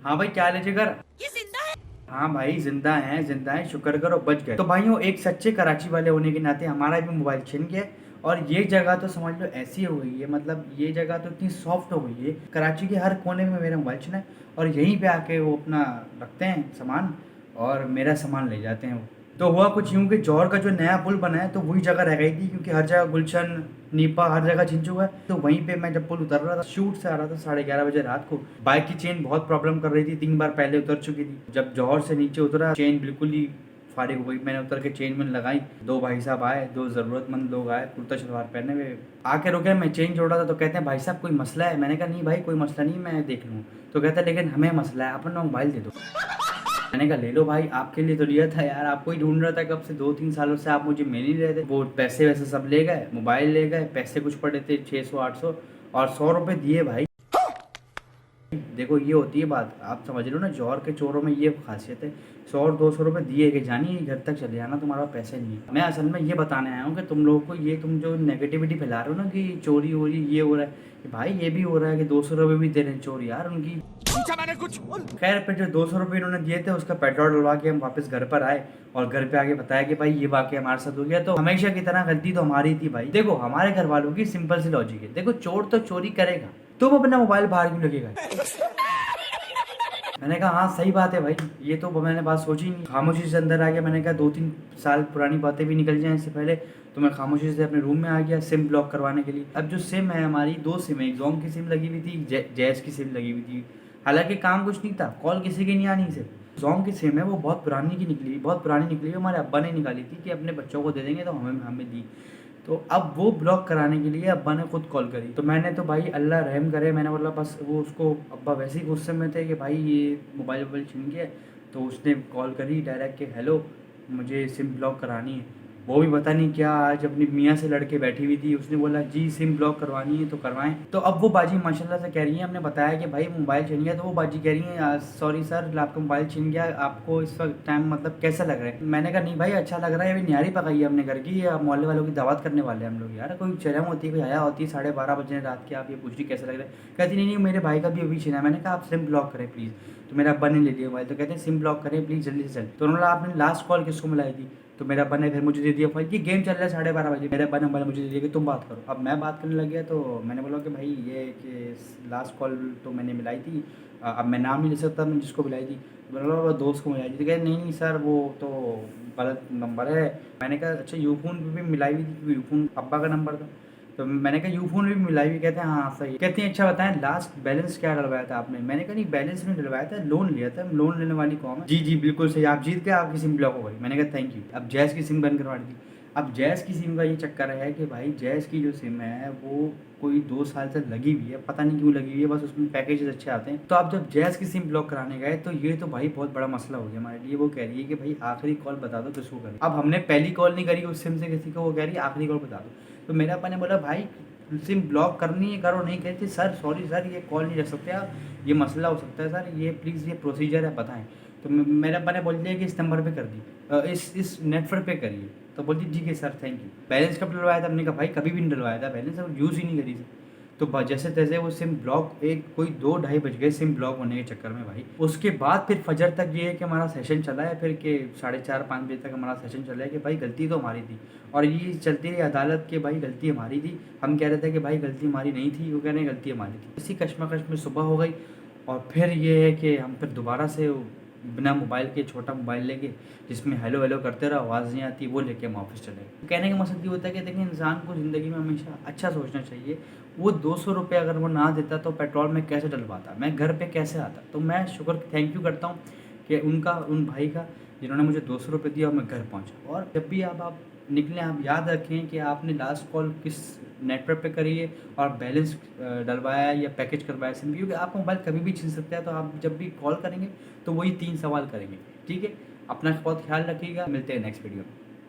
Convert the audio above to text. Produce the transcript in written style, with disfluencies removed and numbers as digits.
हाँ भाई, क्या हाल है जिगर? ये जिंदा है। हाँ भाई, जिंदा हैं, शुक्र करो बच गए। तो भाइयों, एक सच्चे कराची वाले होने के नाते हमारा भी मोबाइल छिन गया है। और ये जगह तो समझ लो ऐसी हो गई है, मतलब ये जगह तो इतनी सॉफ्ट हो गई है, कराची के हर कोने में मेरा मोबाइल छिना है। और यहीं पे आके वो अपना रखते हैं सामान, और मेरा सामान ले जाते हैं वो। तो हुआ कुछ यूँ कि जौहर का जो नया पुल बना है, तो वही जगह रह गई थी, क्योंकि हर जगह गुलशन, नीपा हर जगह छिन चुका है। तो वहीं पे मैं जब पुल उतर रहा था, शूट से आ रहा था 11:30 बजे रात को, बाइक की चेन बहुत प्रॉब्लम कर रही थी, 3 बार पहले उतर चुकी थी। जब जौहर से नीचे उतरा, चेन बिल्कुल ही फारिग हो गई। मैंने उतर के चेन में लगाई, दो भाई साहब आए, दो ज़रूरतमंद लोग आए कुर्ता शलवार पहने हुए, आके रुके। मैं चेन जोड़ा था तो कहते हैं भाई साहब कोई मसला है? मैंने कहा नहीं भाई, कोई मसला नहीं, मैं देख लूँ। तो कहता है लेकिन हमें मसला है, अपना मोबाइल दे दो। मैंने कहा ले लो भाई, आपके लिए तो लिया था यार, आपको ही ढूंढ रहा था कब से, 2-3 सालों से आप मुझे मिल ही रहे थे। वो पैसे वैसे सब ले गए, मोबाइल ले गए, पैसे कुछ पड़े थे 600-800, और 100 रुपये दिए भाई। देखो ये होती है बात, आप समझ रहे हो ना, जौहर के चोरों में ये खासियत है। 100 और 200 रुपये दिए कि जानिए घर तक चले जाना, तुम्हारा पैसे नहीं है। मैं असल में ये बताने आया हूँ कि तुम लोगों को, ये तुम जो नेगेटिविटी फैला रहे हो ना कि चोरी हो रही, ये हो रहा है, कि भाई ये भी हो रहा है कि 200 रुपये भी दे रहे हैं चोर यार उनकी। पूछा मैंने कुछ। खैर, फिर जो 200 रुपये इन्होंने दिए थे, उसका पेट्रोल डलवा के हम वापस घर पर आए, और घर पे आके बताया कि भाई ये वाकई हमारे साथ हो गया। तो हमेशा की तरह गलती तो हमारी थी भाई। देखो हमारे घर वालों की सिंपल सी लॉजिक है, देखो चोर तो चोरी करेगा, तुम अपना मोबाइल बाहर क्यों लगेगा? मैंने कहा हाँ सही बात है भाई, ये तो मैंने बात सोची नहीं। खामोशी से अंदर आ गया। मैंने कहा 2-3 साल पुरानी बातें भी निकल जाएं इससे पहले। तो मैं खामोशी से अपने रूम में आ गया सिम ब्लॉक करवाने के लिए। अब जो सिम है हमारी, 2 सिम है, एक जोंग की सिम लगी हुई थी, जैज़ की सिम लगी हुई थी। हालांकि काम कुछ नहीं था, कॉल किसी की नहीं आनी सिर्फ। जोंग की सिम है, वो बहुत पुरानी की निकली, बहुत पुरानी निकली है, हमारे अब्बा ने निकाली थी कि अपने बच्चों को दे देंगे, तो हमें हमें दी। तो अब वो ब्लॉक कराने के लिए अब्बा ने खुद कॉल करी। तो मैंने तो भाई अल्लाह रहम करे, मैंने बोला बस, वो उसको, अब्बा वैसे ही गुस्से में थे कि भाई ये मोबाइल वोबाइल छीन गया। तो उसने कॉल करी डायरेक्ट कि हेलो, मुझे सिम ब्लॉक करानी है। वो भी पता नहीं क्या आज अपनी मियाँ से लड़के बैठी हुई थी, उसने बोला जी सिम ब्लॉक करवानी है तो करवाएं। तो अब वो बाजी माशाल्लाह से कह रही है, हमने बताया कि भाई मोबाइल छीन गया, तो वो बाजी कह रही है सॉरी सर, आपका मोबाइल छीन गया, आपको इस वक्त टाइम मतलब कैसा लग रहा है? मैंने कहा नहीं भाई अच्छा लग रहा है, अभी न्यारी पकाई है हमने घर की, या मोहल्ले वालों की दावत करने वाले हैं हम लोग यार, कोई शर्म होती है, कोई आया होती है 12:30 बजे रात की, आप ये पूछ रही कैसा लग रहा है? कहती नहीं नहीं, मेरे भाई का भी अभी छीना है। मैंने कहा आप सिम ब्लॉक करें प्लीज़। तो मेरा अब्बा ने ले लिया मोबाइल, तो कहते हैं सिम ब्लॉक करें प्लीज़ जल्दी से जल्दी। तो उन्होंने बोला आपने लास्ट कॉल किसको मिलाई थी? तो मेरे अब्बा ने फिर मुझे दे दिया फ़ोन, कि गेम चल रहा है 12:30 बजे। मेरे अब्बा ने बोला मुझे दे दिया कि तुम बात करो। अब मैं बात करने लग गया, तो मैंने बोला कि भाई ये कि लास्ट कॉल तो मैंने मिलाई थी, अब मैं नाम नहीं ले सकता मैं जिसको मिलाई थी। तो मैंने बोला वो दोस्त को मिलाई थी। तो कहते नहीं नहीं सर, वो तो गलत नंबर है। मैंने कहा अच्छा यूफ़ोन पे भी मिलाई हुई थी, क्योंकि यूफ़ोन अब्बा का नंबर था। तो मैंने कहा यूफ़ोन भी मिलाई हुई? कहते हैं हाँ सही है। कहती हैं अच्छा बताएं लास्ट बैलेंस क्या डलवाया था आपने? मैंने कहा नहीं बैलेंस नहीं डलवाया था, लोन लिया था, लोन लेने वाली कौन है? जी जी बिल्कुल सही, आप जीत गए, आपकी सिम ब्लॉक हो गई। मैंने कहा थैंक यू। अब जैज़ की सिम बंद करवा दी थी। अब जैज़ की सिम का ये चक्कर है कि भाई जैज़ की जो सिम है वो कोई 2 साल से लगी हुई है, पता नहीं क्यों लगी हुई है, बस उसमें पैकेजेस अच्छे आते हैं। तो अब जब जैज़ की सिम ब्लॉक कराने गए, तो ये तो भाई बहुत बड़ा मसला हो गया हमारे लिए। वो कह रही है कि भाई आखिरी कॉल बता दो किसको करें। अब हमने पहली कॉल नहीं करी उस सिम से किसी को, वो कह रही है आखिरी कॉल बता दो। तो मेरे पापा ने बोला भाई सिम ब्लॉक करनी है करो, नहीं कहते सर सॉरी सर ये कॉल नहीं रख सकते आप, ये मसला हो सकता है सर, ये प्लीज़ ये प्रोसीजर है बताएं। तो मेरे अब्बा ने बोल दिया कि इस नंबर पे कर दी, इस नेटवर्क पे करिए। तो बोलती ठीक है सर थैंक यू। बैलेंस कब डलवाया था? हमने कहा भाई कभी भी नहीं डलवाया था बैलेंस, अब यूज़ ही नहीं करी थी। तो जैसे तैसे वो सिम ब्लॉक, एक कोई 2-2:30 बज गए सिम ब्लॉक होने के चक्कर में भाई। उसके बाद फिर फजर तक ये है कि हमारा सेशन चला है, फिर के 4:30-5 बजे तक हमारा सेशन चला है कि भाई गलती तो हमारी थी। और ये चलती रही अदालत के भाई गलती हमारी थी। हम कह रहे थे कि भाई गलती हमारी नहीं थी, वो कह रहे हैं गलती हमारी थी। इसी कश्मकश में सुबह हो गई, और फिर ये है कि हम फिर दोबारा से बिना मोबाइल के छोटा मोबाइल लेके, जिसमें हेलो हेलो करते रहो आवाज़ नहीं आती, वो लेके हम ऑफिस चले गए। तो कहने का मकसद ये होता है कि देखिए इंसान को ज़िंदगी में हमेशा अच्छा सोचना चाहिए। वो 200 रुपये अगर वो ना देता तो पेट्रोल में कैसे डलवाता, मैं घर पे कैसे आता? तो मैं शुक्र थैंक यू करता हूँ कि उनका, उन भाई का, जिन्होंने मुझे 200 रुपये दिया और मैं घर पहुँचा। और जब भी अब आप निकलें, आप याद रखें कि आपने लास्ट कॉल किस नेटवर्क पे करी है, और बैलेंस डलवाया है या पैकेज करवाया सिम, क्योंकि आपका मोबाइल कभी भी छीन सकता है। तो आप जब भी कॉल करेंगे तो वही 3 सवाल करेंगे। ठीक है, अपना बहुत ख्याल रखिएगा, मिलते हैं नेक्स्ट वीडियो में।